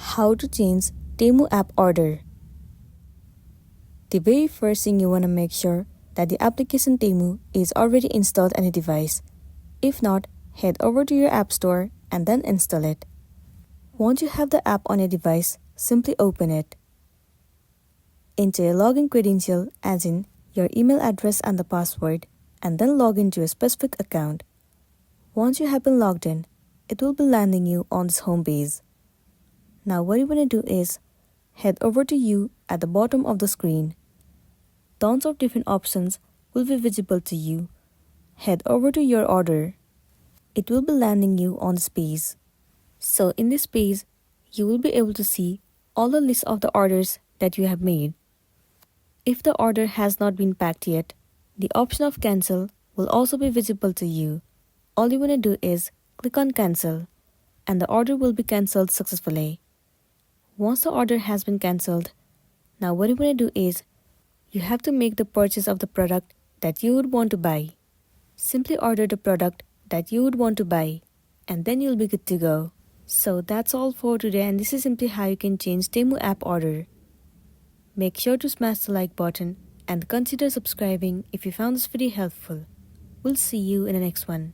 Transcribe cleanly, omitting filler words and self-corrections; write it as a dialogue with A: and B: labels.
A: How to change Temu app order. The very first thing you want to make sure that the application Temu is already installed on a device. If not, head over to your app store and then install it. Once you have the app on a device, simply open it. Enter a login credential as in your email address and the password, and then log into a specific account. Once you have been logged in, it will be landing you on this home page. Now what you want to do is head over to you at the bottom of the screen. Tons of different options will be visible to you. Head over to your order. It will be landing you on this page. So in this page, you will be able to see all the list of the orders that you have made. If the order has not been packed yet, the option of cancel will also be visible to you. All you want to do is click on cancel and the order will be cancelled successfully. Once the order has been cancelled, now what you want to do is you have to make the purchase of the product that you would want to buy. Simply order the product that you would want to buy and then you'll be good to go. So that's all for today, and this is simply how you can change Temu app order. Make sure to smash the like button and consider subscribing if you found this video helpful. We'll see you in the next one.